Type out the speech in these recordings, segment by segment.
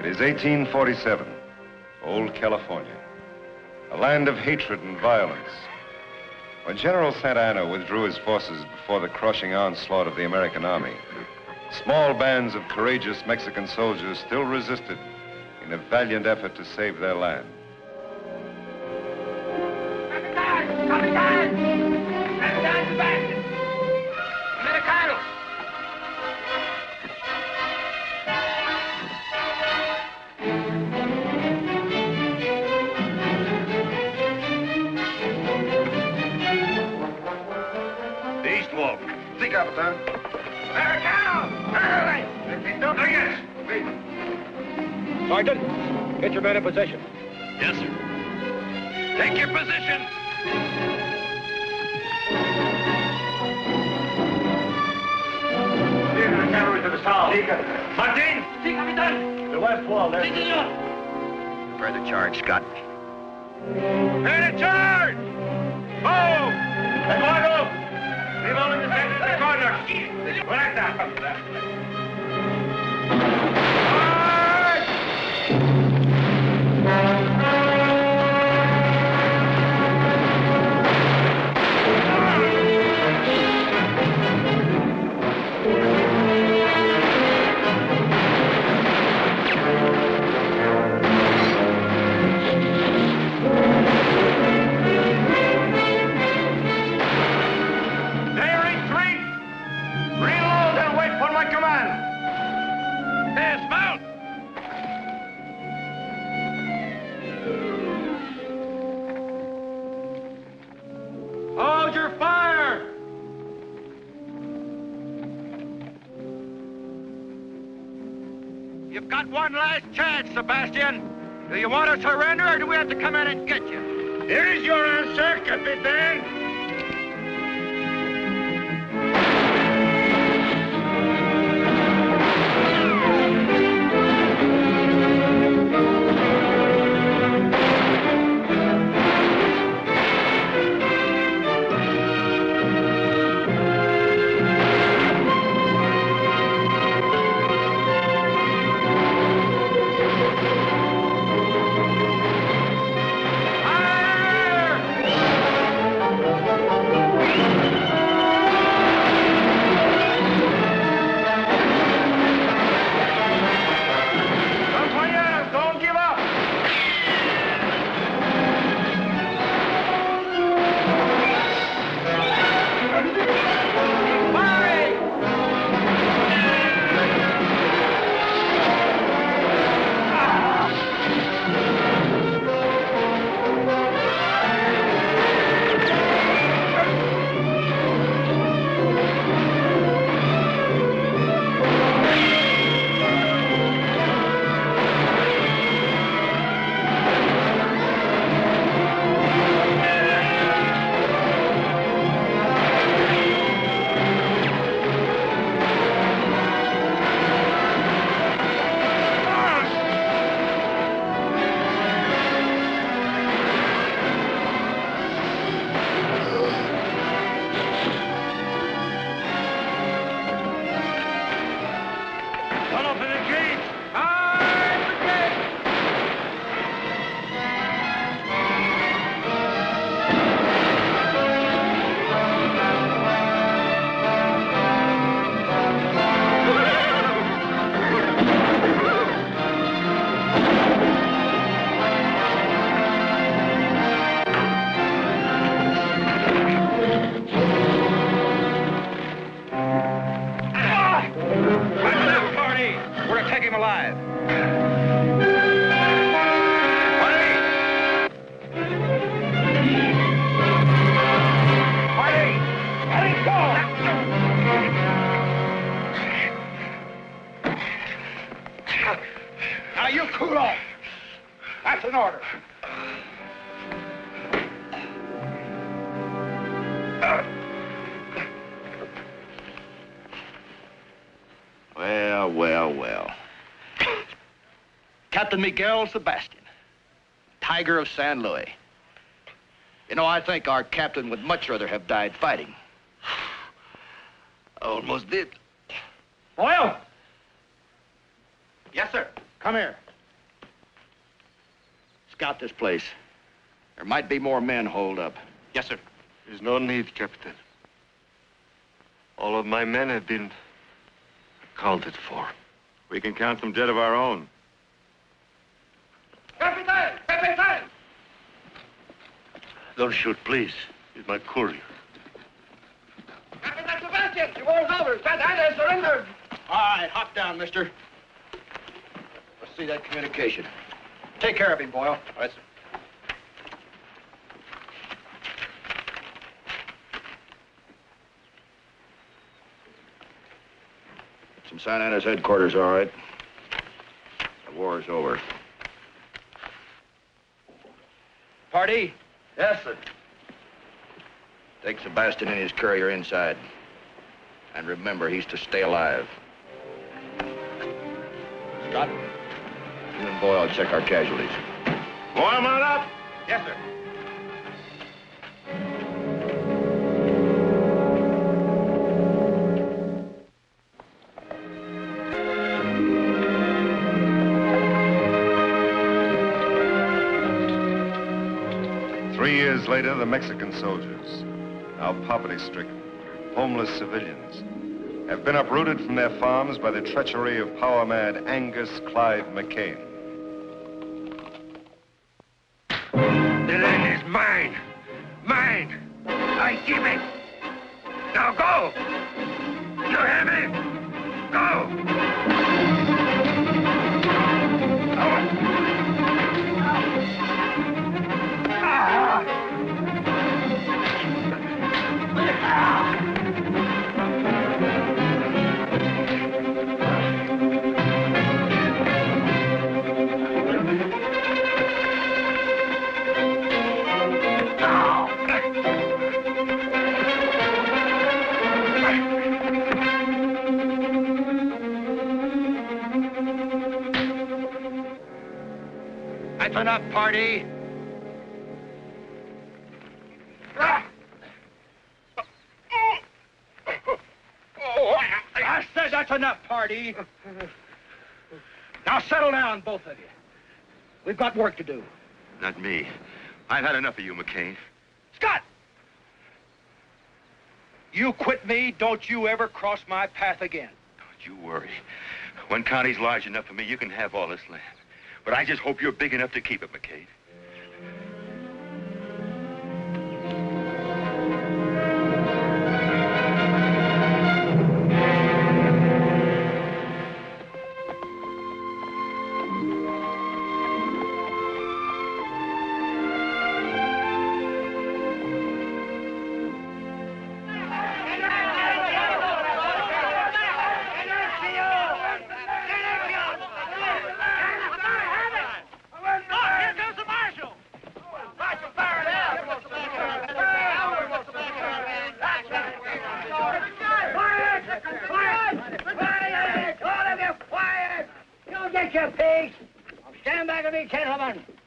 is 1847, old California, a land of hatred and violence. When General Santa Anna withdrew his forces before the crushing onslaught of the American army, small bands of courageous Mexican soldiers still resisted in a valiant effort to save their land. Capitan! Capitan! Capitan Sebastian! Americano! Sí, Capitán. Americano! Early! Yes. Sergeant, get your men in position. Yes, sir. Take your position. Lead the cavalry to the south. Martin! Sí, Capitán! The west wall, there. Sí, señor. Prepare the charge, Scott. Prepare the charge! Move! Eduardo! Leave all in the center of the corner. Like that. Hold your fire! You've got one last chance, Sebastian. Do you want to surrender, or do we have to come in and get you? Here is your answer, Capitan. Well. Captain Miguel Sebastian, Tiger of San Luis. You know, I think our captain would much rather have died fighting. Almost did. Oil! Yes, sir. Come here. Scout this place. There might be more men holed up. Yes, sir. There's no need, Captain. All of my men have been accounted for. We can count them dead of our own. Captain! Captain! Don't shoot, please. He's my courier. Captain Sebastian, the war's over. Santa Ana surrendered. All right, hop down, mister. Let's see that communication. Take care of him, Boyle. All right, sir. It's from Santa Ana's headquarters, all right. The war is over. Party? Yes, sir. Take Sebastian and his courier inside. And remember, he's to stay alive. Scott, you and Boyle check our casualties. Warm on up! Yes, sir. Years later, the Mexican soldiers, now poverty-stricken, homeless civilians, have been uprooted from their farms by the treachery of power-mad Angus Clyde McCain. The land is mine. Mine. I give it. Now go. You hear me? Go. That's enough, party. I said that's enough, party. Now settle down, both of you. We've got work to do. Not me. I've had enough of you, McCain. Scott! You quit me, don't you ever cross my path again. Don't you worry. One county's large enough for me, you can have all this land. But I just hope you're big enough to keep it, McCain.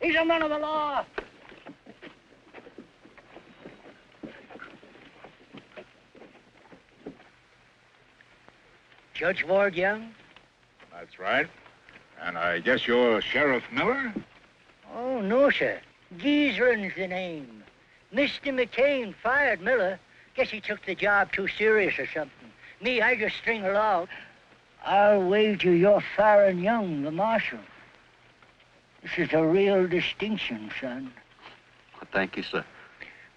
He's a man of the law. Judge Ward Young? That's right. And I guess you're Sheriff Miller? Oh, no, sir. Gieslin's the name. Mr. McCain fired Miller. Guess he took the job too serious or something. Me, I just string along. I'll wager you're Faron Young, the marshal. This is a real distinction, son. Thank you, sir.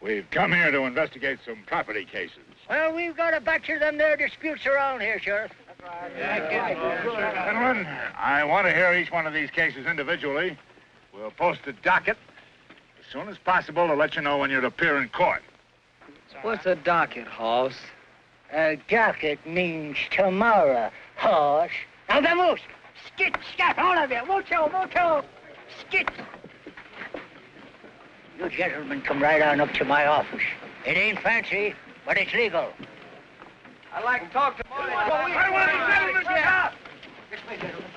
We've come here to investigate some property cases. Well, we've got a batch of them there disputes around here, Sheriff. Gentlemen, I want to hear each one of these cases individually. We'll post a docket as soon as possible to let you know when you're to appear in court. What's a docket, Hoss? A docket means tomorrow, horse. Now, vamos! Skit, scat, all of you! Mucho, mucho! Skit! You gentlemen come right on up to my office. It ain't fancy, but it's legal. I'd like to talk to Molly. I want to gentlemen to stop! This way, gentlemen.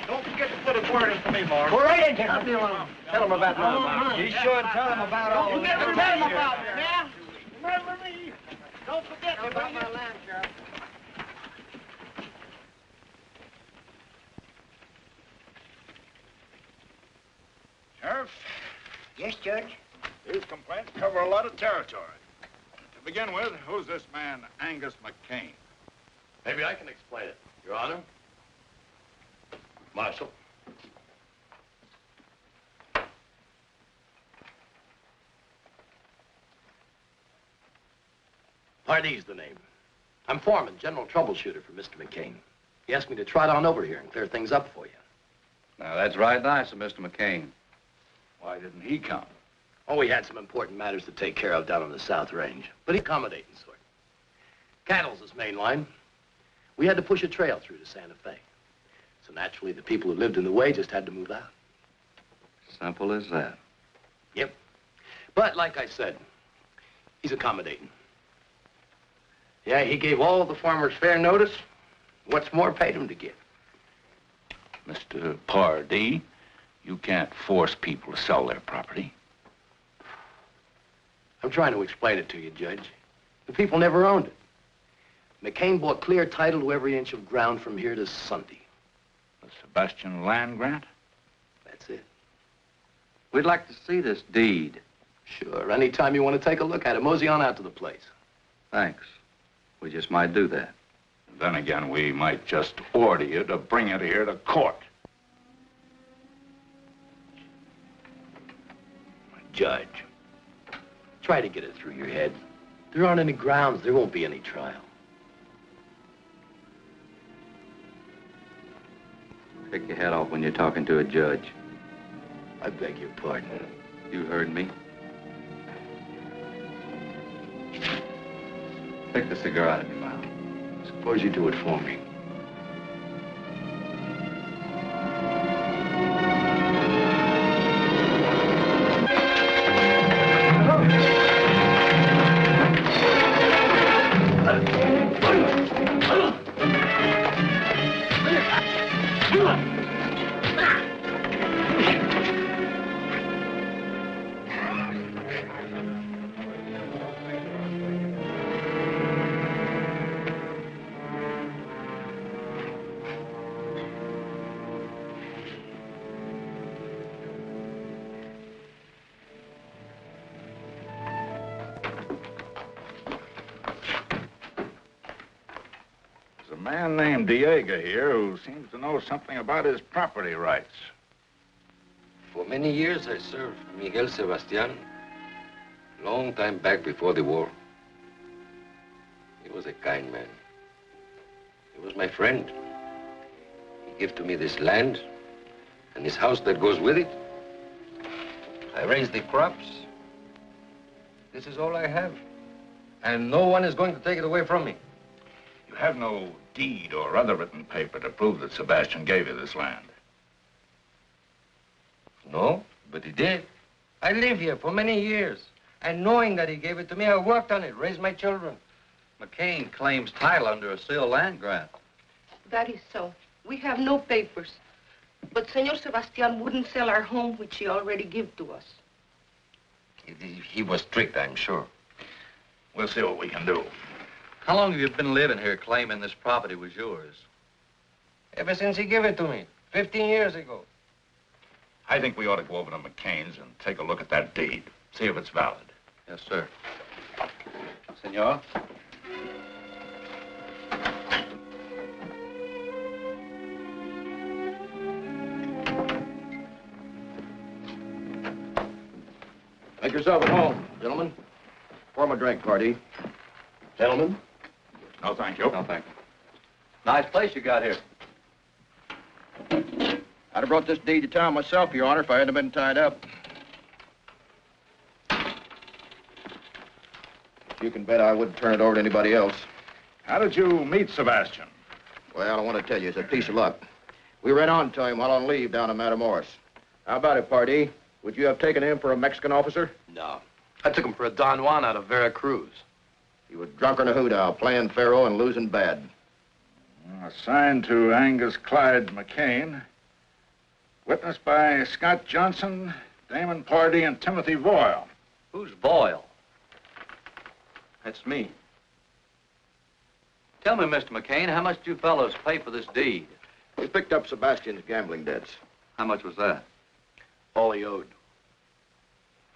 Don't forget to put a word in for me, Mark. Go right in, gentlemen. Tell him about all Be sure and tell him about all You this. never tell him about it, yeah? Remember me. Don't forget about my land, Sheriff. Sheriff? Sheriff, Yes, Judge. these complaints cover a lot of territory. To begin with, who's this man, Angus McCain? Maybe I can explain it, Your Honor. Marshal. Pardee's the name. I'm foreman, general troubleshooter for Mr. McCain. He asked me to trot on over here and clear things up for you. Now, that's right nice of Mr. McCain. Why didn't he come? Oh, we had some important matters to take care of down on the South Range, but he's accommodating sort. Cattle's his main line. We had to push a trail through to Santa Fe. So naturally, the people who lived in the way just had to move out. Simple as that. Yep. But like I said, he's accommodating. Yeah, he gave all the farmers fair notice. What's more, paid him to give. Mr. Pardee, you can't force people to sell their property. I'm trying to explain it to you, Judge. The people never owned it. McCain bought clear title to every inch of ground from here to Sunday. The Sebastian land grant? That's it. We'd like to see this deed. Sure, anytime you want to take a look at it, mosey on out to the place. Thanks. We just might do that. Then again, we might just order you to bring it here to court. Judge, try to get it through your head. There aren't any grounds. There won't be any trial. Take your head off when you're talking to a judge. I beg your pardon. You heard me. Take the cigar out of your mouth. Suppose you do it for me. There's a man named Diego here who seems to know something about his property rights. For many years, I served Miguel Sebastian. Long time back before the war. He was a kind man. He was my friend. He gave to me this land and this house that goes with it. I raised the crops. This is all I have. And no one is going to take it away from me. You have no deed or other written paper to prove that Sebastian gave you this land. No, but he did. I lived here for many years. And knowing that he gave it to me, I worked on it, raised my children. McCain claims title under a sealed land grant. That is so. We have no papers. But Senor Sebastian wouldn't sell our home, which he already gave to us. He was strict, I'm sure. We'll see what we can do. How long have you been living here claiming this property was yours? Ever since he gave it to me, 15 years ago. I think we ought to go over to McCain's and take a look at that deed, see if it's valid. Yes, sir. Senor? Make yourself at home, gentlemen. Pour him a drink, Pardee. Gentlemen? No, thank you. No, thank you. Nice place you got here. I'd have brought this deed to town myself, Your Honor, if I hadn't been tied up. You can bet I wouldn't turn it over to anybody else. How did you meet Sebastian? Well, I want to tell you, it's a piece of luck. We ran on to him while on leave down in Matamoros. How about it, Pardee? Would you have taken him for a Mexican officer? No. I took him for a Don Juan out of Veracruz. He was drunk on a hoot-owl, playing faro and losing bad. Assigned to Angus Clyde McCain. Witnessed by Scott Johnson, Damon Pardee, and Timothy Boyle. Who's Boyle? That's me. Tell me, Mr. McCain, how much did you fellows pay for this deed? We picked up Sebastian's gambling debts. How much was that? All he owed.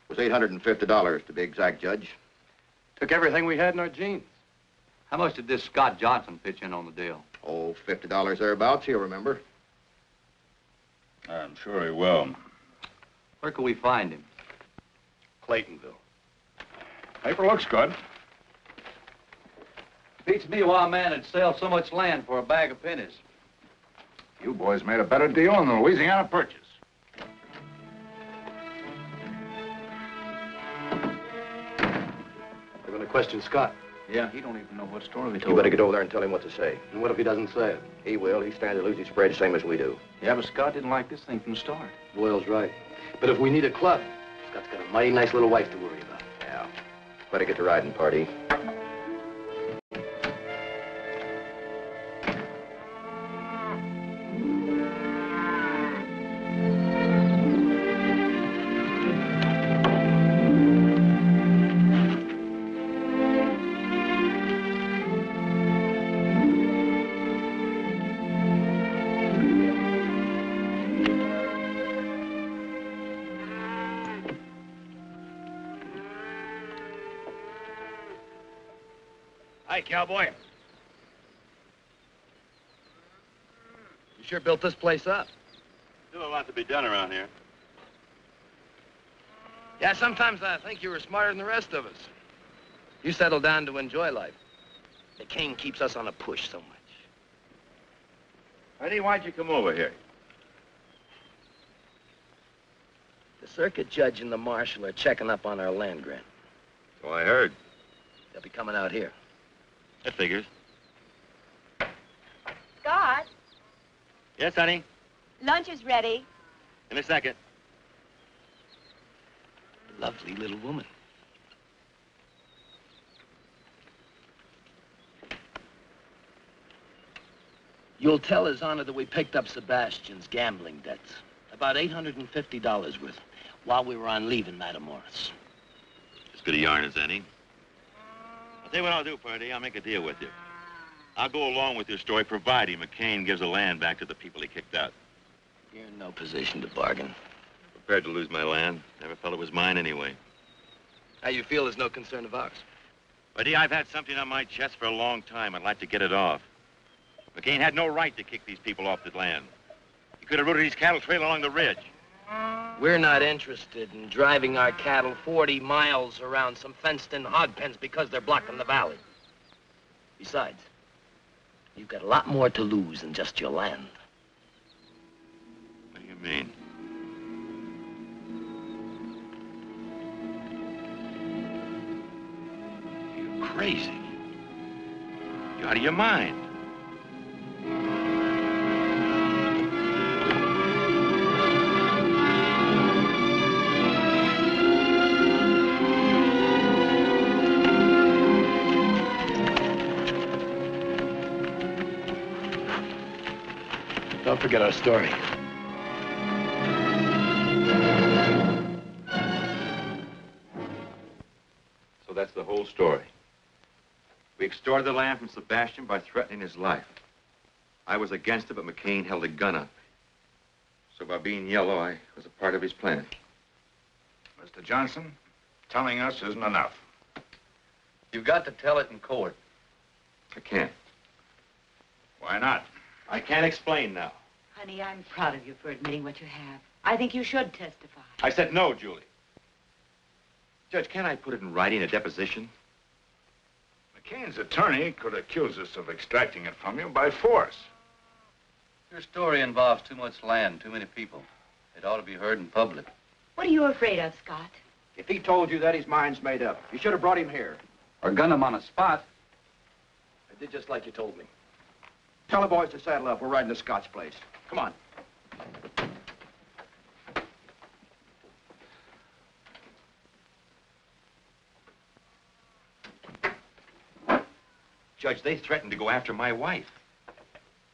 It was $850 to be exact, Judge. Took everything we had in our jeans. How much did this Scott Johnson pitch in on the deal? Oh, $50 thereabouts, he'll remember. I'm sure he will. Where can we find him? Claytonville. Paper looks good. Beats me why a man would sell so much land for a bag of pennies. You boys made a better deal on the Louisiana Purchase. We're going to question Scott. Yeah, he don't even know what story we You better get over there and tell him what to say. And what if he doesn't say it? He will. He stands to lose his spread the same as we do. Yeah, but Scott didn't like this thing from the start. Boyle's right. But if we need a club, Scott's got a mighty nice little wife to worry about. Yeah. Better get to riding, party. Hi, cowboy. You sure built this place up. Still a lot to be done around here. Yeah, sometimes I think you were smarter than the rest of us. You settled down to enjoy life. The king keeps us on a push so much. Eddie, why'd you come over here? The circuit judge and the marshal are checking up on our land grant. So I heard. They'll be coming out here. That figures. Scott, Yes, honey? lunch is ready. In a second. Lovely little woman. You'll tell His Honor that we picked up Sebastian's gambling debts. About $850 worth while we were on leave in Matamoros. As good a yarn as any. I'll tell you what I'll do, Purdy. I'll make a deal with you. I'll go along with your story, providing McCain gives the land back to the people he kicked out. You're in no position to bargain. Prepared to lose my land. Never felt it was mine anyway. How you feel is no concern of ours. Purdy, I've had something on my chest for a long time. I'd like to get it off. McCain had no right to kick these people off the land. He could have routed his cattle trail along the ridge. We're not interested in driving our cattle 40 miles around some fenced-in hog pens because they're blocking the valley. Besides, you've got a lot more to lose than just your land. What do you mean? You're crazy. You're out of your mind. Don't forget our story. So that's the whole story. We extorted the land from Sebastian by threatening his life. I was against it, but McCain held a gun on me. So by being yellow, I was a part of his plan. Mr. Johnson, telling us isn't enough. You've got to tell it in court. I can't. Why not? I can't explain now. Honey, I'm proud of you for admitting what you have. I think you should testify. I said no, Julie. Judge, can't I put it in writing, a deposition? McCain's attorney could accuse us of extracting it from you by force. Your story involves too much land, too many people. It ought to be heard in public. What are you afraid of, Scott? If he told you that, his mind's made up. You should have brought him here. Or gun him on a spot. I did just like you told me. Tell the boys to saddle up. We're riding to Scott's place. Come on. Judge, they threatened to go after my wife.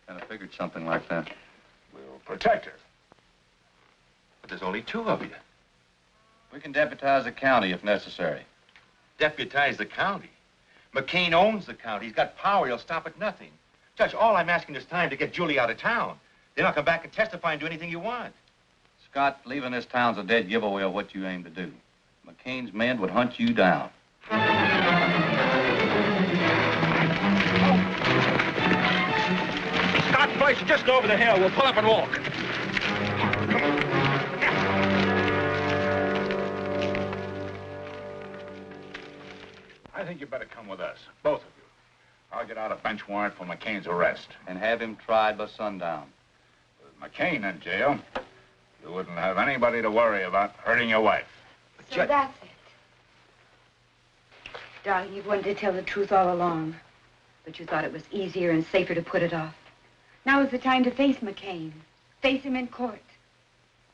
Kind of figured something like that. We'll protect her. But there's only two of you. We can deputize the county if necessary. Deputize the county. McCain owns the county. He's got power. He'll stop at nothing. Judge, all I'm asking is time to get Julie out of town. Then I'll come back and testify and do anything you want. Scott, leaving this town's a dead giveaway of what you aim to do. McCain's men would hunt you down. Scott's place is just over the hill. We'll pull up and walk. I think you better come with us, both of you. I'll get out a bench warrant for McCain's arrest. And have him tried by sundown. With McCain in jail, you wouldn't have anybody to worry about hurting your wife. So that's it. Darling, you've wanted to tell the truth all along. But you thought it was easier and safer to put it off. Now is the time to face McCain. Face him in court.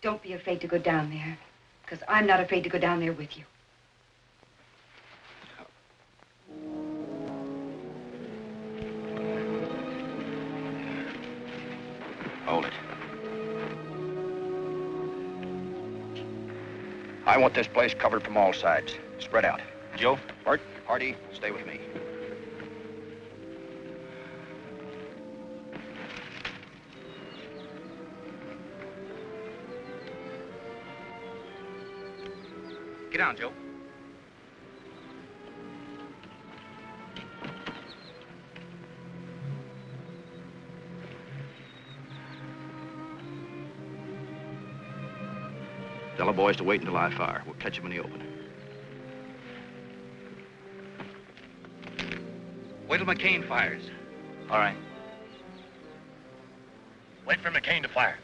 Don't be afraid to go down there. Because I'm not afraid to go down there with you. Hold it. I want this place covered from all sides. Spread out. Joe? Bart, Hardy, stay with me. Get down, Joe. Tell the boys to wait until I fire. We'll catch them in the open. Wait till McCain fires. All right. Wait for McCain to fire.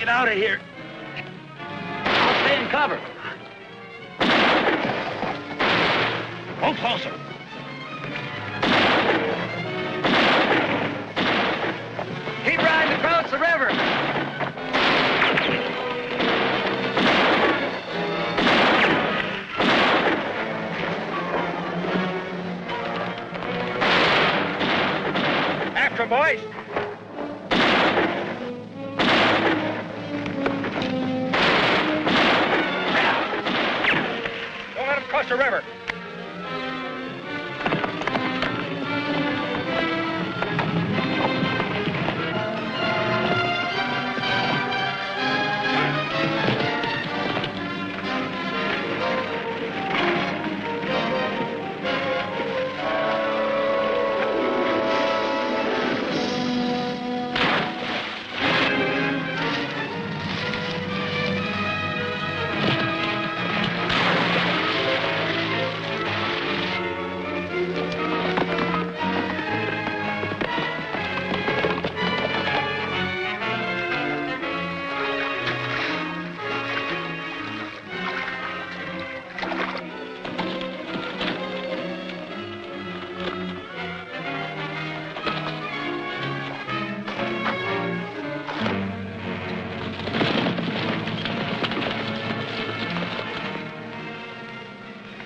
Out of here. I'll stay in cover. Go closer. Keep riding across the river. After 'em, boys. Across the river.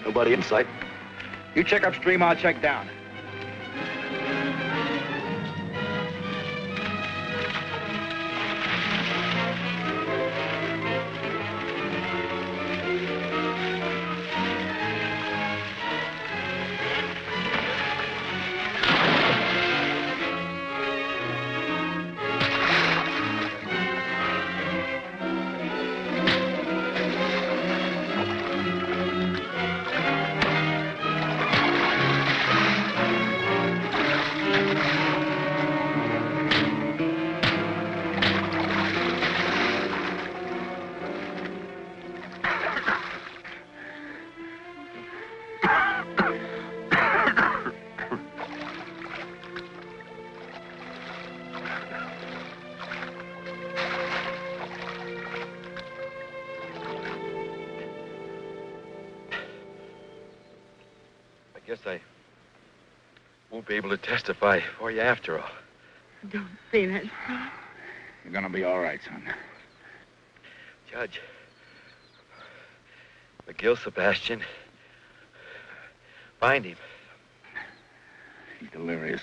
Nobody in sight. You check upstream, I'll check down. Guess I won't be able to testify for you after all. Don't say that. You're gonna be all right, son. Judge, McGill Sebastian. Find him. He's delirious.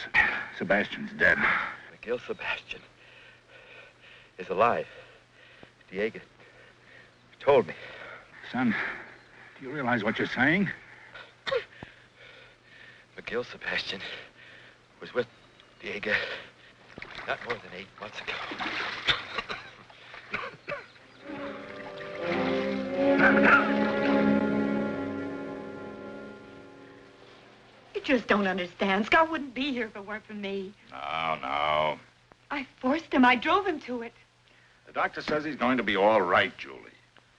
Sebastian's dead. McGill Sebastian is alive. Diego told me. Son, do you realize what you're saying? McGill Sebastian was with Diego not more than 8 months ago. You just don't understand. Scott wouldn't be here if it weren't for me. No. I forced him. I drove him to it. The doctor says he's going to be all right, Julie.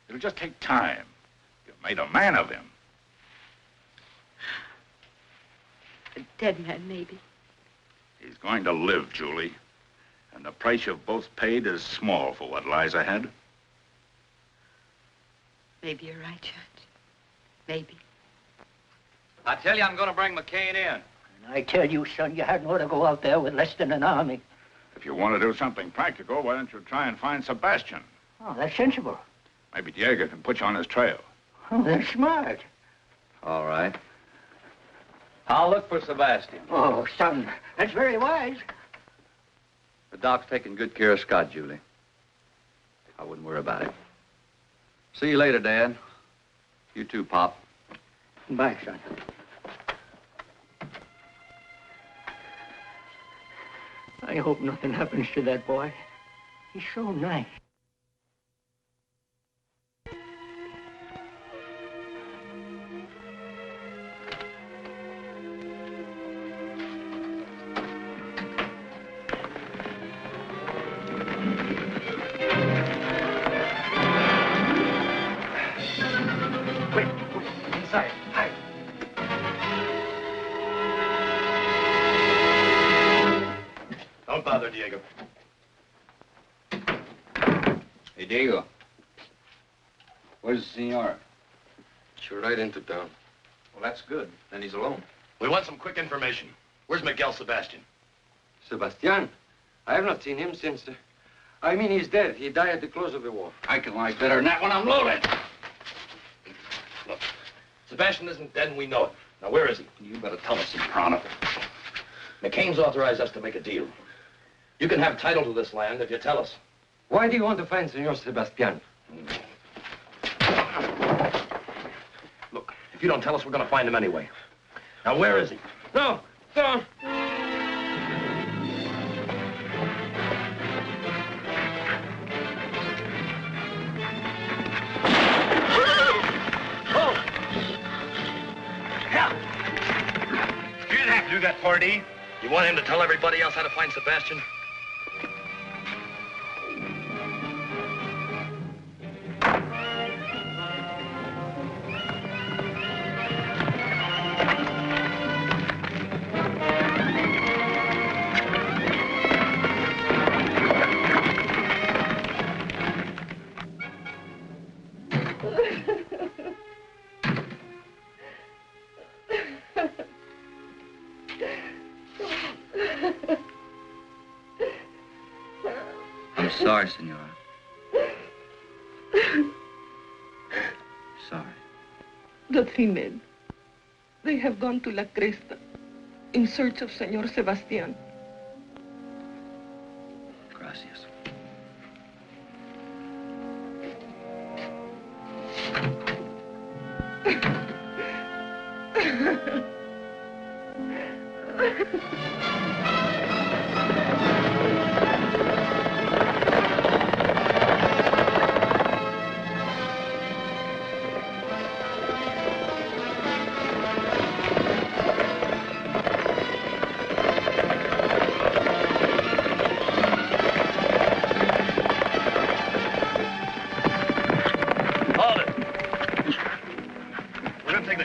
It'll just take time. You've made a man of him. A dead man, maybe. He's going to live, Julie. And the price you've both paid is small for what lies ahead. Maybe you're right, Judge. Maybe. I tell you, I'm going to bring McCain in. And I tell you, son, you hadn't ought to go out there with less than an army. If you want to do something practical, why don't you try and find Sebastian? Oh, that's sensible. Maybe Diego can put you on his trail. Oh, that's smart. All right. I'll look for Sebastian. Oh, son, that's very wise. The doc's taking good care of Scott, Julie. I wouldn't worry about it. See you later, Dad. You too, Pop. Bye, son. I hope nothing happens to that boy. He's so nice. Don't bother, Diego. Hey, Diego. Where's the senor? You're right into town. Well, that's good. Then he's alone. We want some quick information. Where's Miguel Sebastian? Sebastian? I have not seen him since... I mean, he's dead. He died at the close of the war. I can like better than that when I'm loaded. Look, Sebastian isn't dead and we know it. Now, where is he? You better tell us, Soprano. McCain's authorized us to make a deal. You can have title to this land if you tell us. Why do you want to find Senor Sebastian? Look, if you don't tell us, we're going to find him anyway. Now, where is he? No, no. You didn't have to do that, Pardee. You want him to tell everybody else how to find Sebastian? I'm sorry, senora. Sorry. The 3 men. They have gone to La Cresta in search of Senor Sebastian. Gracias.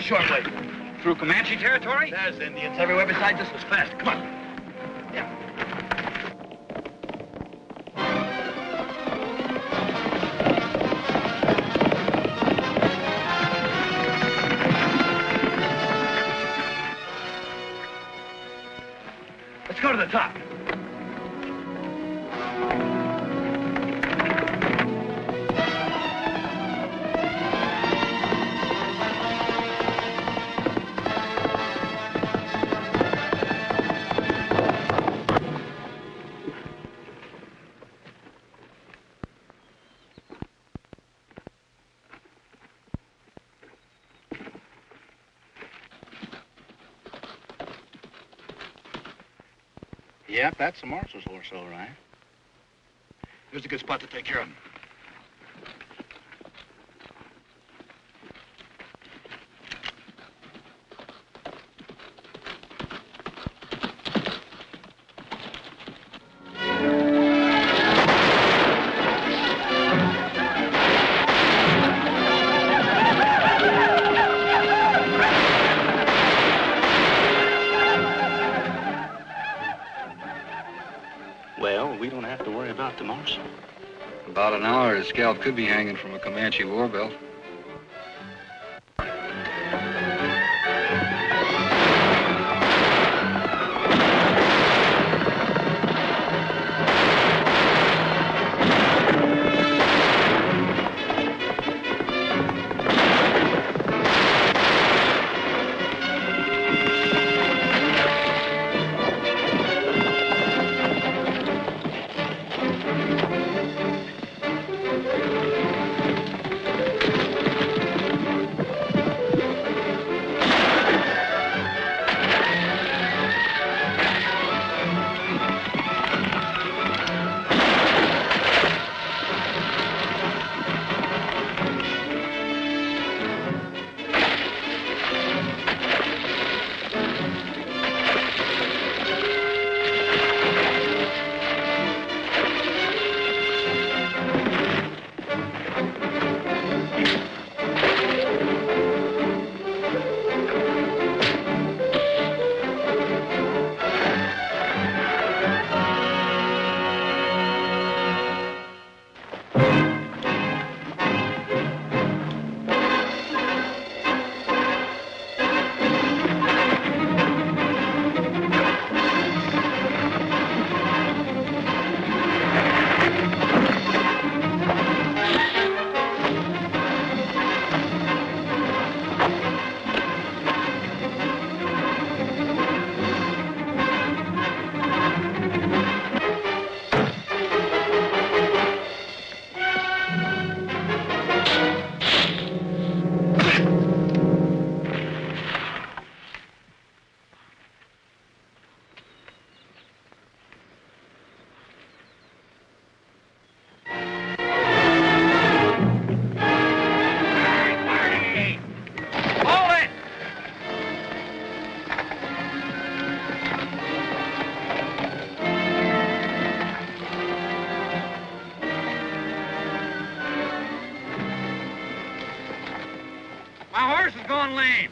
Short way. Through Comanche territory? There's Indians everywhere besides this was fast. Come on. Yeah. Let's go to the top. Yep, that's the marshal's horse, all right. Here's a good spot to take care of him. Well, we don't have to worry about the marshal. About an hour, his scalp could be hanging from a Comanche war belt. My horse is going lame.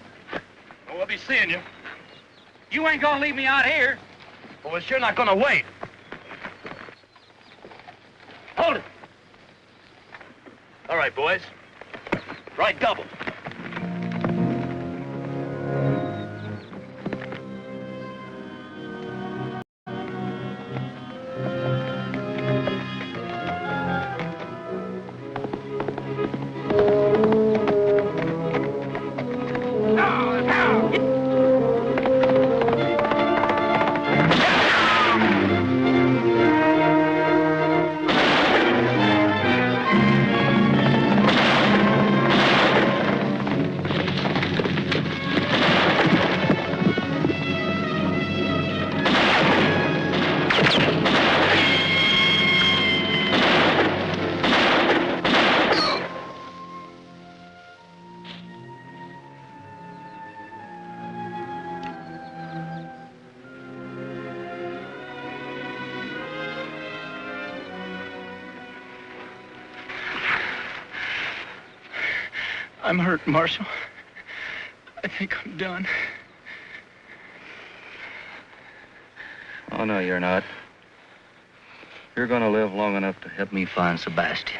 Well, we'll be seeing you. You ain't gonna leave me out here. Well, we're sure not gonna wait. Hold it. All right, boys. Right double. I'm hurt, Marshal. I think I'm done. Oh, no, you're not. You're gonna live long enough to help me find Sebastian.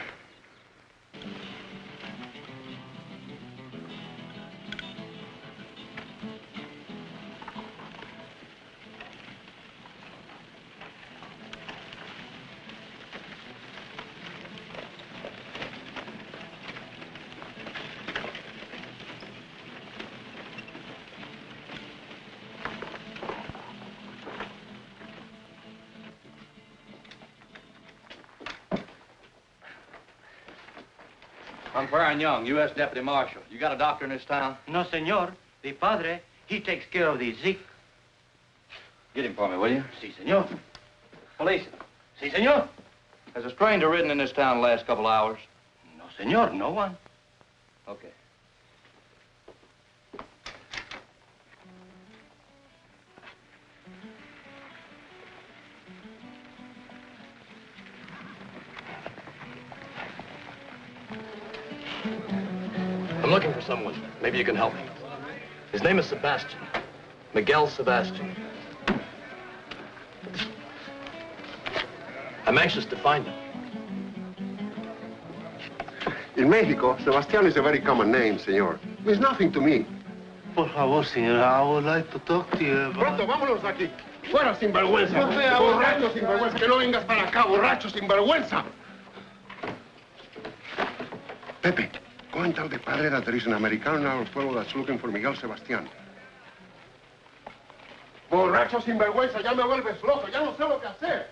I'm Faron Young, U.S. Deputy Marshal. You got a doctor in this town? No, senor. The padre, he takes care of the sick. Get him for me, will you? Si, senor. Police. Si, senor. Has a stranger ridden in this town the last couple hours? No, senor, no one. Okay. I'm looking for someone. Maybe you can help me. His name is Sebastian. Miguel Sebastian. I'm anxious to find him. In Mexico, Sebastián is a very common name, senor. It means nothing to me. Por favor, señor, I would like to talk to you about... Pronto, vámonos de aquí. Fuera, sinvergüenza. Borracho, sinvergüenza. Que no vengas para acá, borracho, sinvergüenza. Pepe, go and tell the padre that there is an American in our pueblo that's looking for Miguel Sebastián. Borracho, sinvergüenza, ya me vuelves loco. Ya no sé lo que hacer.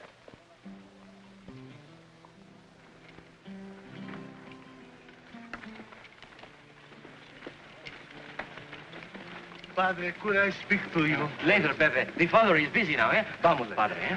Padre, could I speak to you? Later, Pepe. The father is busy now, eh? Vamos, padre, eh?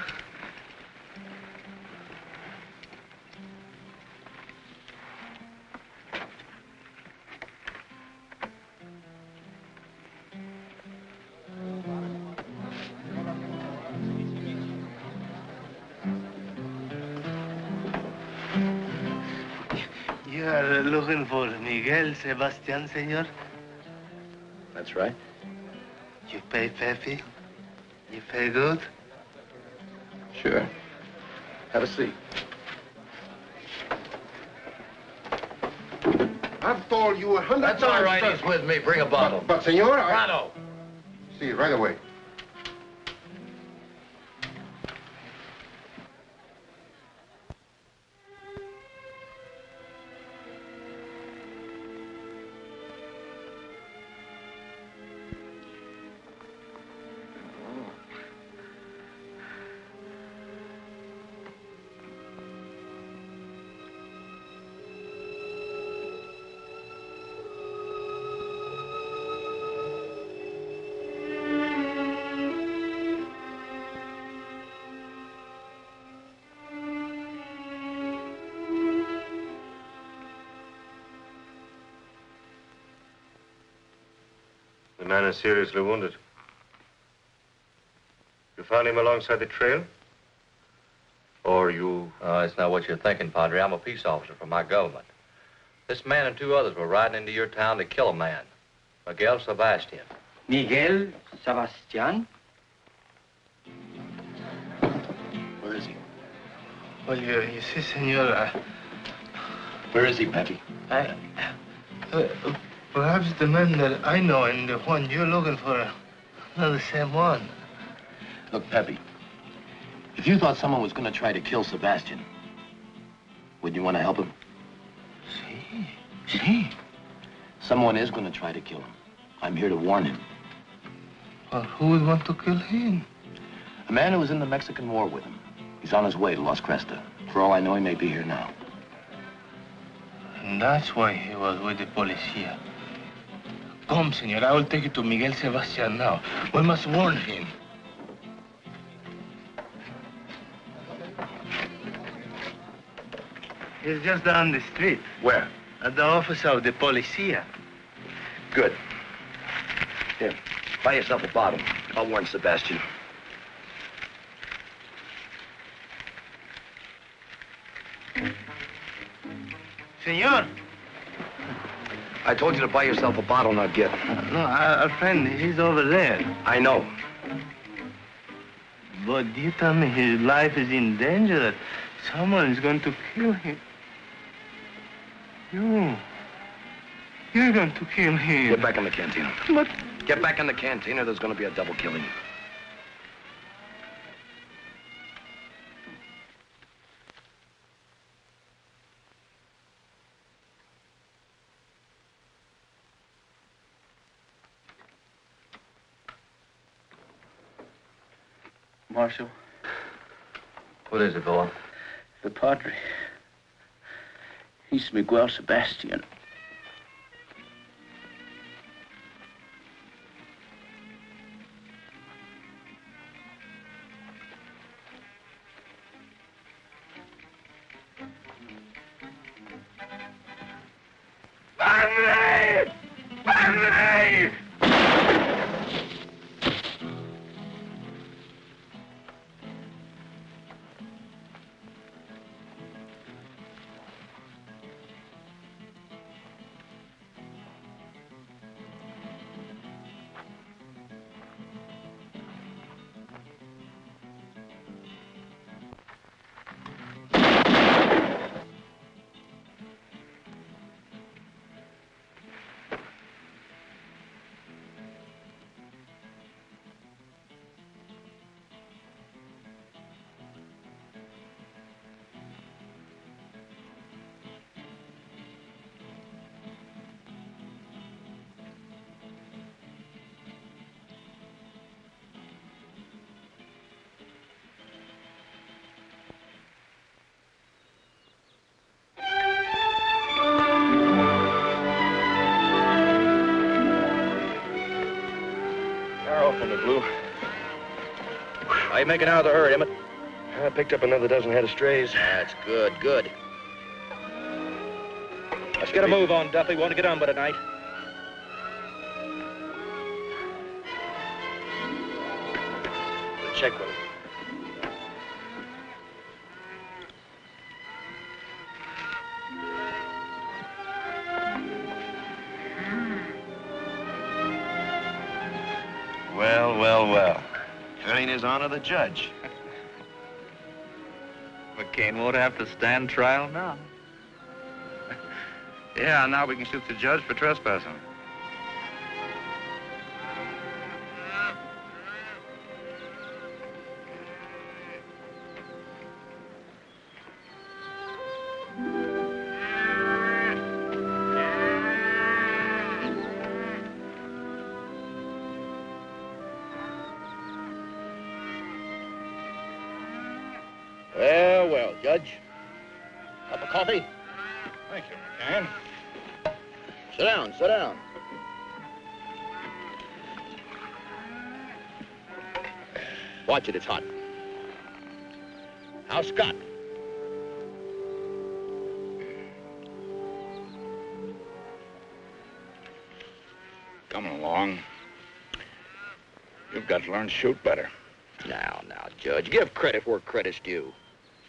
You are looking for Miguel Sebastián, senor? That's right. You pay Pepe? You pay good? Sure. Have a seat. I've told you 100 times. That's all right. sir. He's with me. Bring a bottle. But senor, I... Prado. See, right away. The man is seriously wounded. You found him alongside the trail? Or you... Oh, it's not what you're thinking, Padre. I'm a peace officer for my government. This man and two others were riding into your town to kill a man. Miguel Sebastian. Miguel Sebastián? Where is he? Well, you see, senor, Where is he, Pepe? Perhaps the man that I know and the one you're looking for are not the same one. Look, Pepe, if you thought someone was going to try to kill Sebastian, would you want to help him? See? Someone is going to try to kill him. I'm here to warn him. Well, who would want to kill him? A man who was in the Mexican War with him. He's on his way to Las Crestas. For all I know, he may be here now. And that's why he was with the police here. Come, senor, I will take you to Miguel Sebastián now. We must warn him. He's just down the street. Where? At the office of the policia. Good. Here, buy yourself a bottle. I'll warn Sebastian. Senor! I told you to buy yourself a bottle, not gift. No, our friend, he's over there. I know. But you tell me his life is in danger, that someone is going to kill him. You're going to kill him. Get back in the cantina. But... Get back in the cantina, there's going to be a double killing. Marshal. What is it, boy? The Padre. He's Miguel Sebastian. Arleen! From the blue. How you making out of the herd, Emmett? I picked up another dozen head of strays. That's good, good. Let's get a move on, Duffy. We want to get on by tonight. Check with him. Well. Turning his honor the judge. McCain won't have to stand trial now. Yeah, now we can shoot the judge for trespassing. Well, Judge. Cup of coffee? Thank you, McCain. Sit down, sit down. Watch it, it's hot. How's Scott? Coming along. You've got to learn to shoot better. Now, Judge, give credit where credit's due.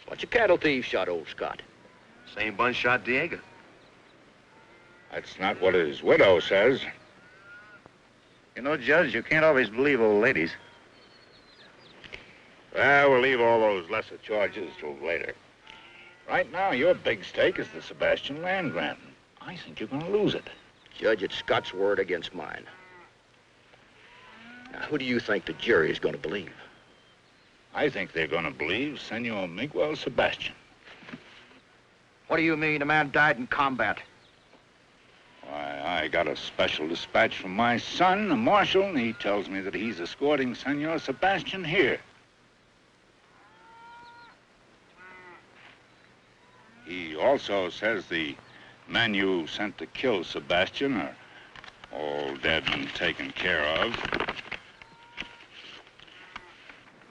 Bunch of cattle thieves shot old Scott. Same bunch shot Diego. That's not what his widow says. You know, Judge, you can't always believe old ladies. Well, we'll leave all those lesser charges till later. Right now, your big stake is the Sebastian land grant. I think you're going to lose it. Judge, it's Scott's word against mine. Now, who do you think the jury is going to believe? I think they're going to believe Senor Miguel Sebastian. What do you mean a man died in combat? Why, I got a special dispatch from my son, the marshal, and he tells me that he's escorting Senor Sebastian here. He also says the men you sent to kill Sebastian are all dead and taken care of.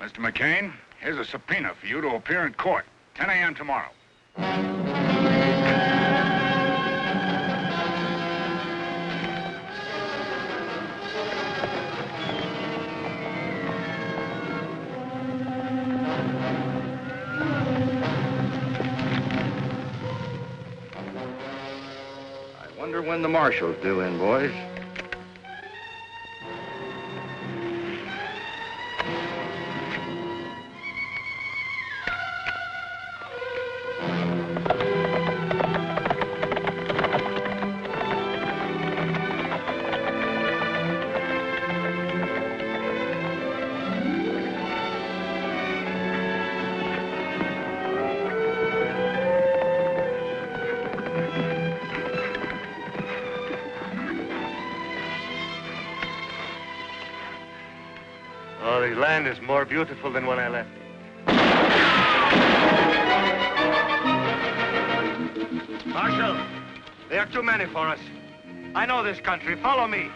Mr. McCain, here's a subpoena for you to appear in court, 10 a.m. tomorrow. I wonder when the marshal's due in, boys. Oh, the land is more beautiful than when I left it. Marshal, there are too many for us. I know this country. Follow me.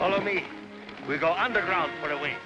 Follow me. We go underground for a wings.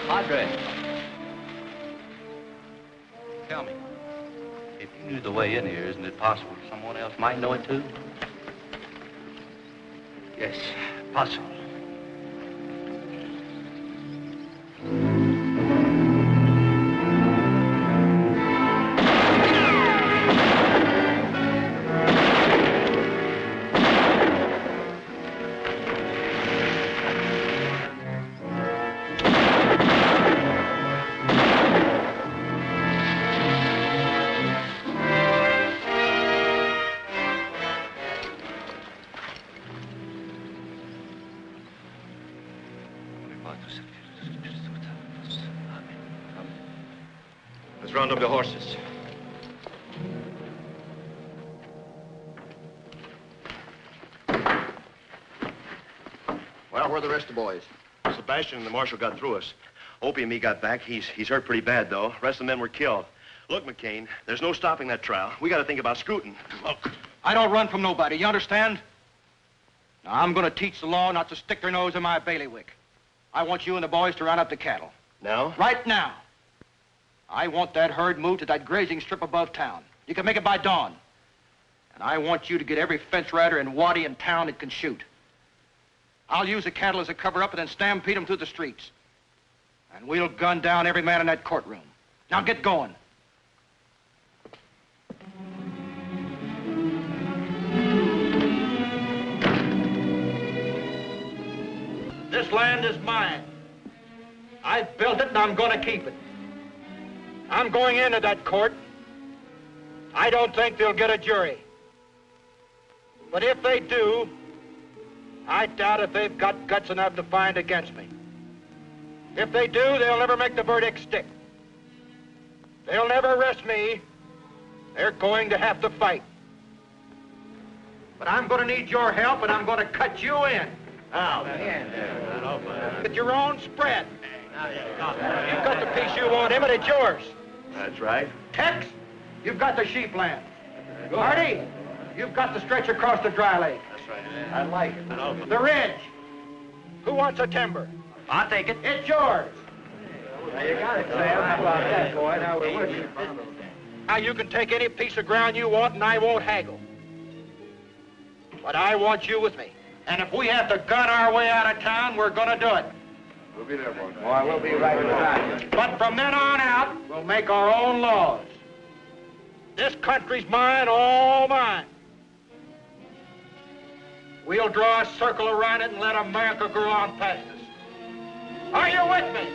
Padre. Tell me, if you knew the way in here, isn't it possible someone else might know it too? Yes, possible. Let's round up the horses. Well, where are the rest of the boys? Sebastian and the marshal got through us. Opie and me got back. He's hurt pretty bad, though. Rest of the men were killed. Look, McCain, there's no stopping that trial. We got to think about scooting. Look, I don't run from nobody, you understand? Now, I'm going to teach the law not to stick their nose in my bailiwick. I want you and the boys to round up the cattle. Now? Right now. I want that herd moved to that grazing strip above town. You can make it by dawn. And I want you to get every fence rider and waddy in town that can shoot. I'll use the cattle as a cover-up and then stampede them through the streets. And we'll gun down every man in that courtroom. Now get going. This land is mine. I built it and I'm going to keep it. I'm going into that court. I don't think they'll get a jury. But if they do, I doubt if they've got guts enough to find against me. If they do, they'll never make the verdict stick. They'll never arrest me. They're going to have to fight. But I'm going to need your help, and I'm going to cut you in. Now, get your own spread. You've got the piece you want, Emmett, it's yours. That's right. Tex, you've got the sheep land. Marty, you've got the stretch across the dry lake. That's right. I like it. The ridge. Who wants a timber? I'll take it. It's yours. Now, you got it, Sam. How about that, boy? Now, we're with you. Now, you can take any piece of ground you want, and I won't haggle. But I want you with me. And if we have to gun our way out of town, we're going to do it. We'll be there, boy. Boy, we'll be right behind you. But from then on out, we'll make our own laws. This country's mine, all mine. We'll draw a circle around it and let America go on past us. Are you with me?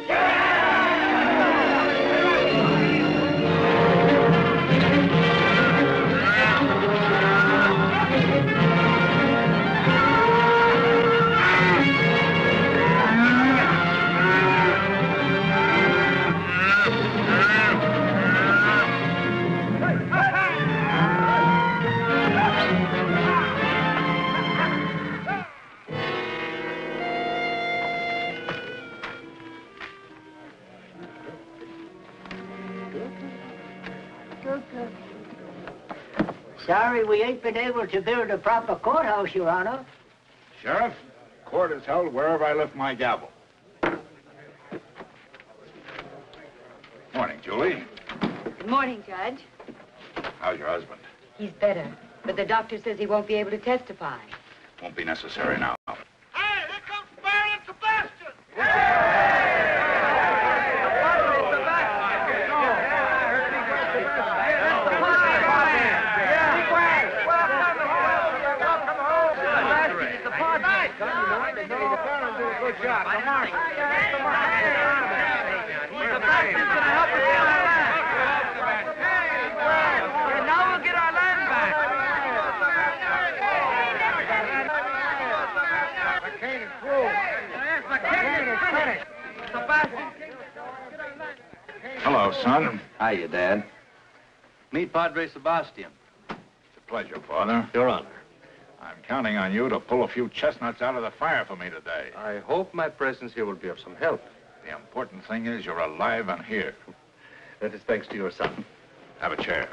Sorry we ain't been able to build a proper courthouse, Your Honor. Sheriff, court is held wherever I lift my gavel. Morning, Julie. Good morning, Judge. How's your husband? He's better, but the doctor says he won't be able to testify. Won't be necessary now. Hey, here comes Faron and Sebastian! Good job. Come on. Sebastian's gonna help us get our land. And now we'll get our land back. McCain is through. Yes, McCain is finished. Sebastian. Hello, son. Hiya, Dad. Meet Padre Sebastian. It's a pleasure, Father. Your Honor. I'm counting on you to pull a few chestnuts out of the fire for me today. I hope my presence here will be of some help. The important thing is you're alive and here. That is thanks to your son. Have a chair.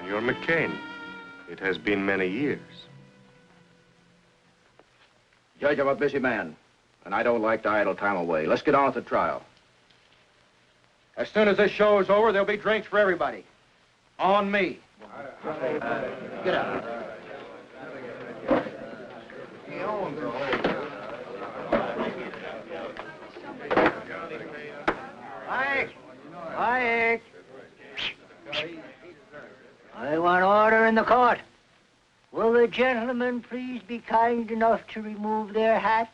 Senor McCain, it has been many years. Judge, I'm a busy man, and I don't like to idle time away. Let's get on with the trial. As soon as this show is over, there'll be drinks for everybody. On me. Get out. Quiet. I want order in the court. Will the gentlemen please be kind enough to remove their hats?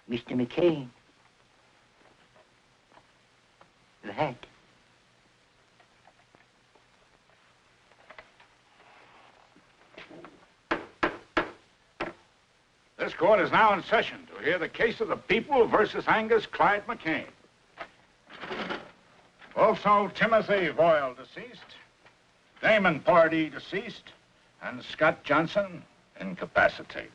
Mr. McCain. The hat. This court is now in session to hear the case of the people versus Angus Clyde McCain. Also, Timothy Voyle, deceased, Damon Pardee, deceased, and Scott Johnson, incapacitated.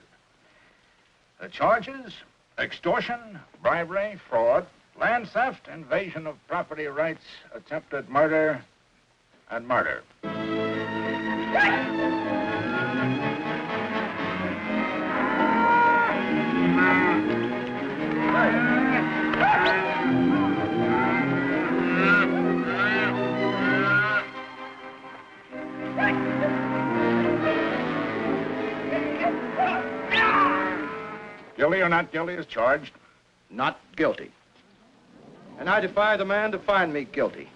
The charges, extortion, bribery, fraud, land theft, invasion of property rights, attempted murder, and murder. Guilty or not guilty as charged? Not guilty. And I defy the man to find me guilty.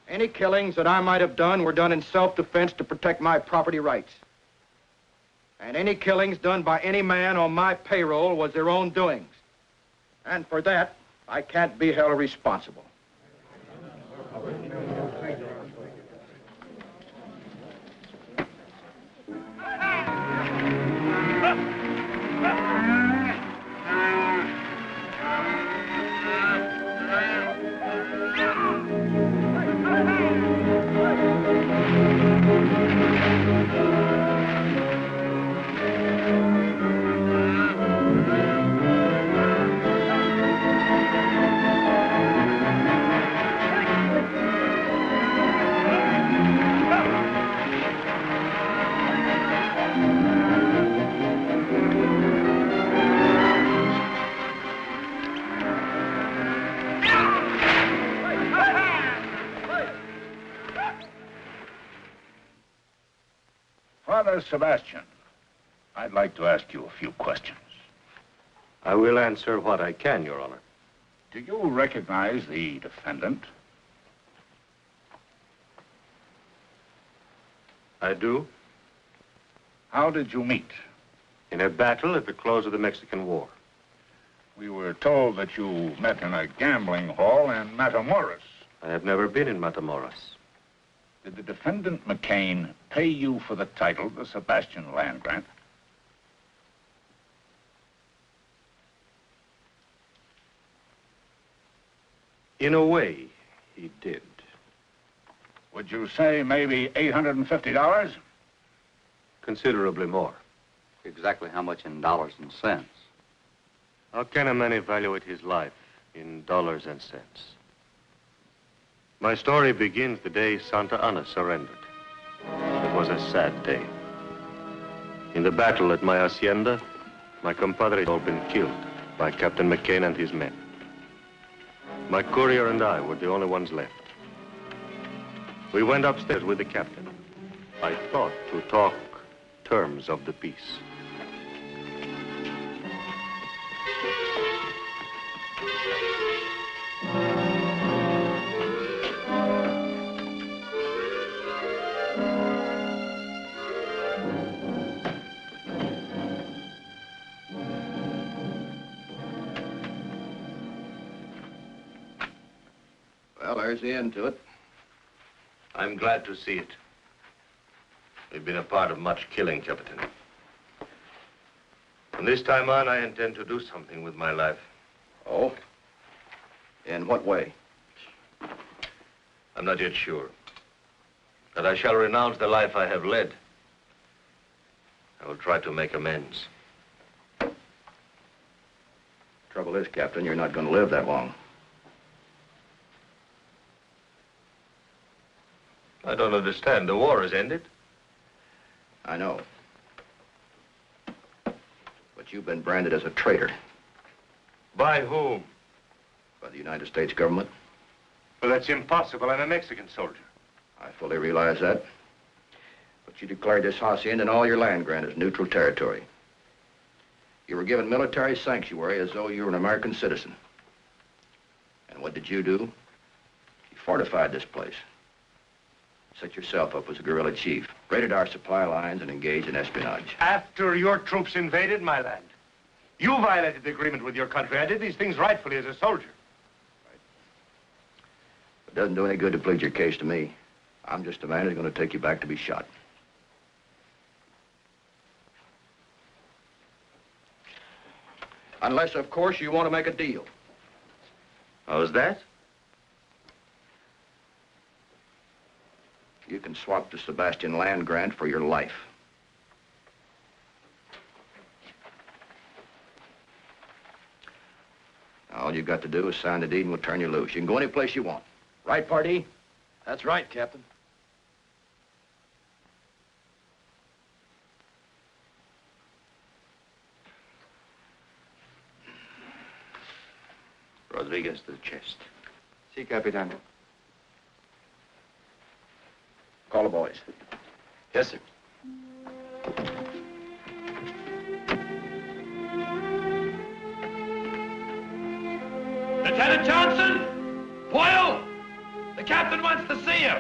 Any killings that I might have done were done in self-defense to protect my property rights. And any killings done by any man on my payroll was their own doings. And for that, I can't be held responsible. Sebastian, I'd like to ask you a few questions. I will answer what I can, Your Honor. Do you recognize the defendant? I do. How did you meet? In a battle at the close of the Mexican War. We were told that you met in a gambling hall in Matamoros. I have never been in Matamoros. Did the defendant McCain pay you for the title, the Sebastian land grant? In a way, he did. Would you say maybe $850? Considerably more. Exactly how much in dollars and cents? How can a man evaluate his life in dollars and cents? My story begins the day Santa Ana surrendered. It was a sad day. In the battle at my hacienda, my compadre had all been killed by Captain McCain and his men. My courier and I were the only ones left. We went upstairs with the captain. I thought to talk terms of the peace. Well, there's the end to it. I'm glad to see it. We've been a part of much killing, Captain. From this time on, I intend to do something with my life. Oh? In what way? I'm not yet sure. But I shall renounce the life I have led. I will try to make amends. Trouble is, Captain, you're not going to live that long. I don't understand. The war has ended. I know. But you've been branded as a traitor. By whom? By the United States government. Well, that's impossible. I'm a Mexican soldier. I fully realize that. But you declared this hacienda and all your land grant as neutral territory. You were given military sanctuary as though you were an American citizen. And what did you do? You fortified this place. Set yourself up as a guerrilla chief, raided our supply lines, and engaged in espionage. After your troops invaded my land, you violated the agreement with your country. I did these things rightfully as a soldier. It doesn't do any good to plead your case to me. I'm just a man who's going to take you back to be shot. Unless, of course, you want to make a deal. How's that? You can swap the Sebastian land grant for your life. All you've got to do is sign the deed and we'll turn you loose. You can go any place you want. Right, Pardee? That's right, Captain. Rodriguez to the chest. Si, Capitan. Call the boys. Yes, sir. Lieutenant Johnson! Boyle! The captain wants to see you.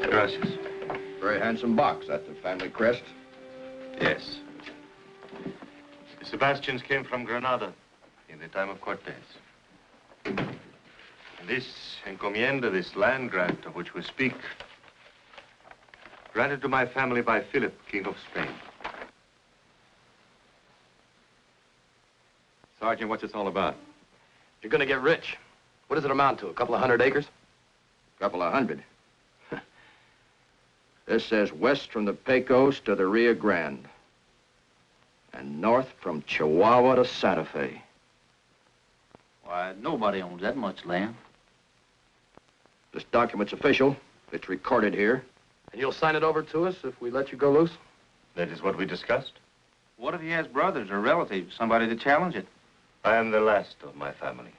Gracias. Very handsome box. That's the family crest. Yes. The Sebastians came from Granada in the time of Cortez. And this encomienda, this land grant of which we speak, granted to my family by Philip, King of Spain. Sergeant, what's this all about? You're going to get rich. What does it amount to? A couple of 100 acres? Couple of 100. This says west from the Pecos to the Rio Grande. And north from Chihuahua to Santa Fe. Why, nobody owns that much land. This document's official. It's recorded here. And you'll sign it over to us if we let you go loose? That is what we discussed. What if he has brothers or relatives, somebody to challenge it? I am the last of my family.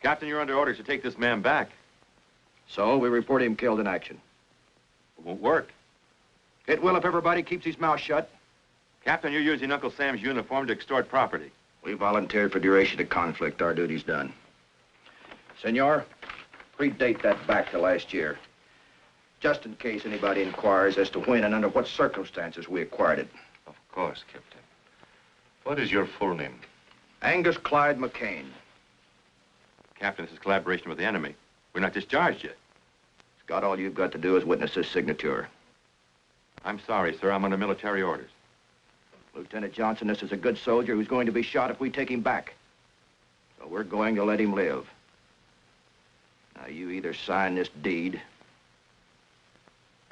Captain, you're under orders to take this man back. So we report him killed in action. It won't work. It will if everybody keeps his mouth shut. Captain, you're using Uncle Sam's uniform to extort property. We volunteered for duration of conflict. Our duty's done. Senor, predate that back to last year. Just in case anybody inquires as to when and under what circumstances we acquired it. Of course, Captain. What is your full name? Angus Clyde McCain. Captain, this is collaboration with the enemy. We're not discharged yet. Scott, all you've got to do is witness this signature. I'm sorry, sir. I'm under military orders. Lieutenant Johnson, this is a good soldier who's going to be shot if we take him back. So we're going to let him live. Now, you either sign this deed,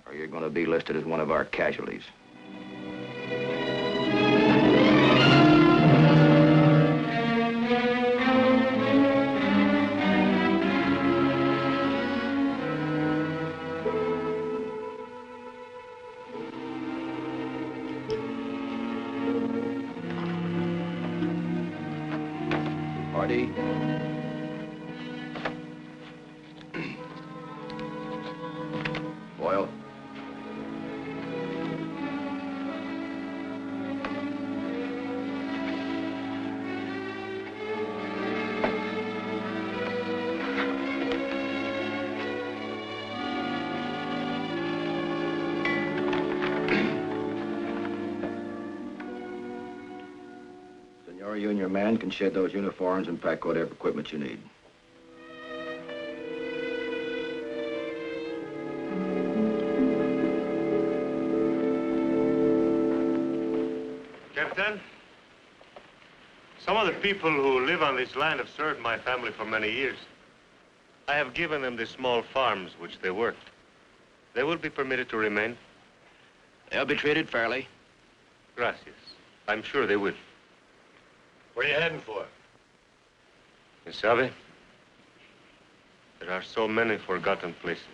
or you're going to be listed as one of our casualties. Party. Boyle. Senor, you and your man can shed those uniforms and pack whatever equipment you need. Captain, some of the people who live on this land have served my family for many years. I have given them the small farms which they worked. They will be permitted to remain. They'll be treated fairly. Gracias. I'm sure they will. Where are you heading for? You sabe, there are so many forgotten places.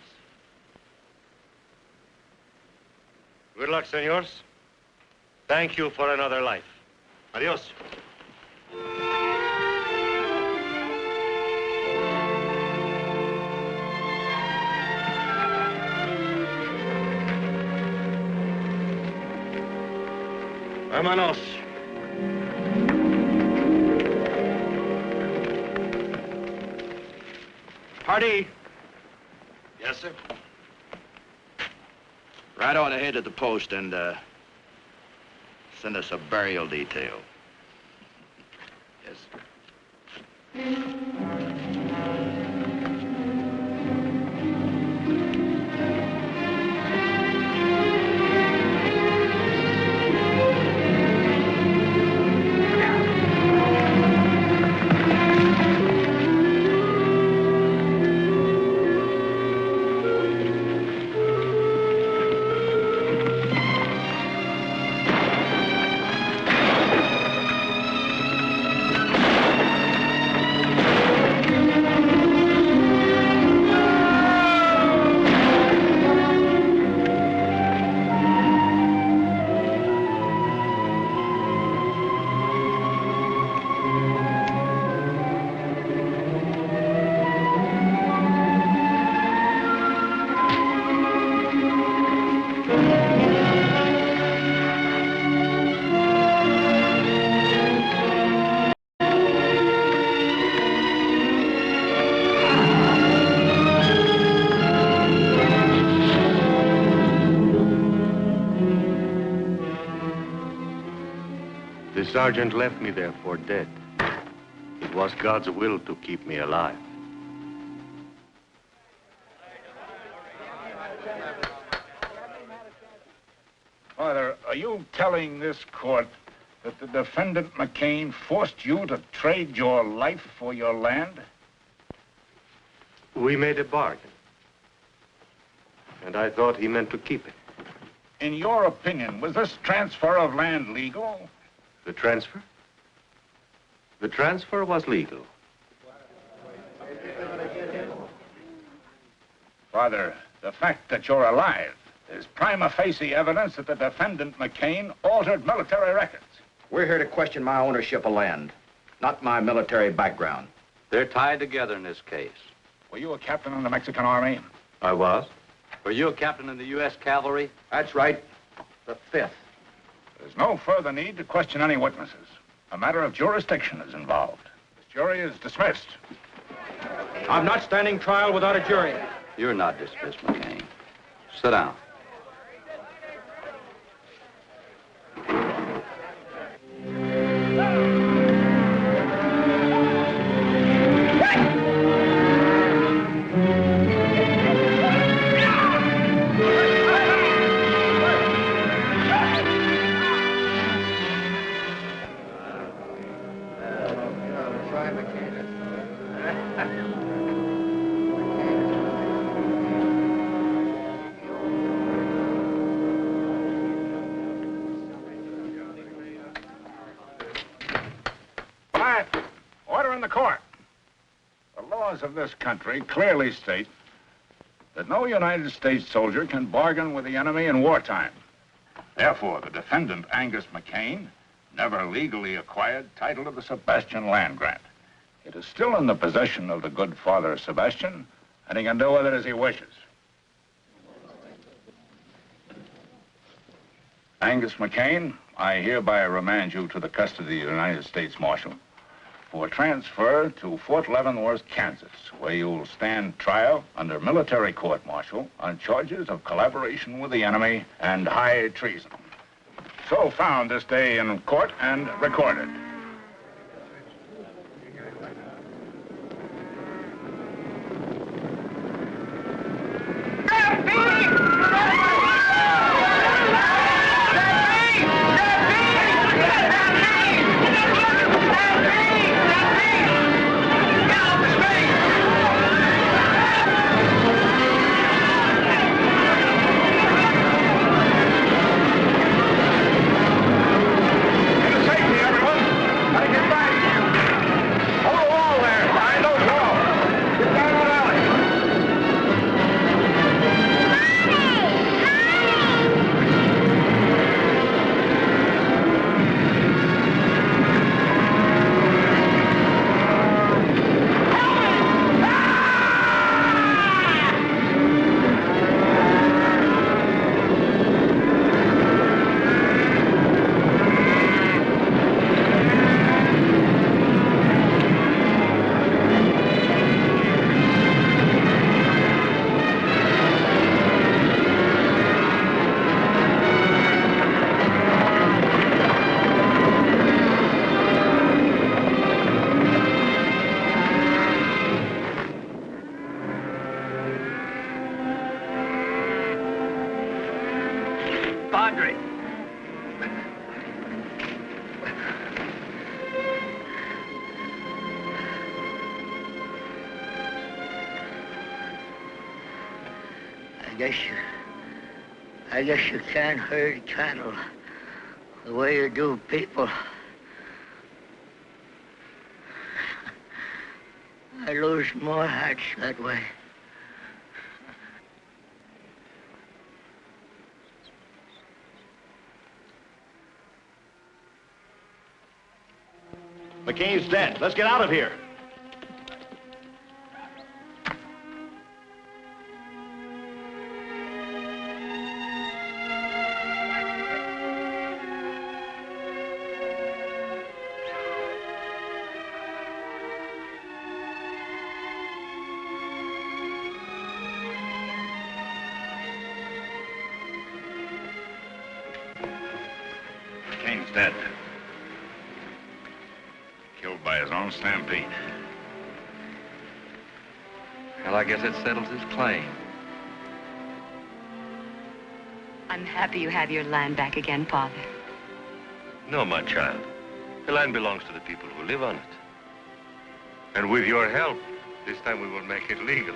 Good luck, senors. Thank you for another life. Adios. Vámonos. Party. Yes, sir. Ride on ahead to the post and, send us a burial detail. Yes, sir. The sergeant left me there for dead. It was God's will to keep me alive. Father, are you telling this court that the defendant McCain forced you to trade your life for your land? We made a bargain. And I thought he meant to keep it. In your opinion, was this transfer of land legal? The transfer? The transfer was legal. Father, the fact that you're alive There's prima facie evidence that the defendant, McCain, altered military records. We're here to question my ownership of land, not my military background. They're tied together in this case. Were you a captain in the Mexican Army? I was. Were you a captain in the U.S. Cavalry? That's right. The 5th. There's no further need to question any witnesses. A matter of jurisdiction is involved. This jury is dismissed. I'm not standing trial without a jury. You're not dismissed, McCain. Sit down. Of this country clearly state that no United States soldier can bargain with the enemy in wartime. Therefore, the defendant, Angus McCain, never legally acquired title to the Sebastian land grant. It is still in the possession of the good Father Sebastian, and he can do with it as he wishes. Angus McCain, I hereby remand you to the custody of the United States Marshal for transfer to Fort Leavenworth, Kansas, where you'll stand trial under military court-martial on charges of collaboration with the enemy and high treason. So found this day in court and recorded. I guess you can't herd cattle the way you do people. I lose more hearts that way. McCain's dead. Let's get out of here. McCain's dead. Killed by his own stampede. Well, I guess it settles his claim. I'm happy you have your land back again, Father. No, my child. The land belongs to the people who live on it. And with your help, this time we will make it legal.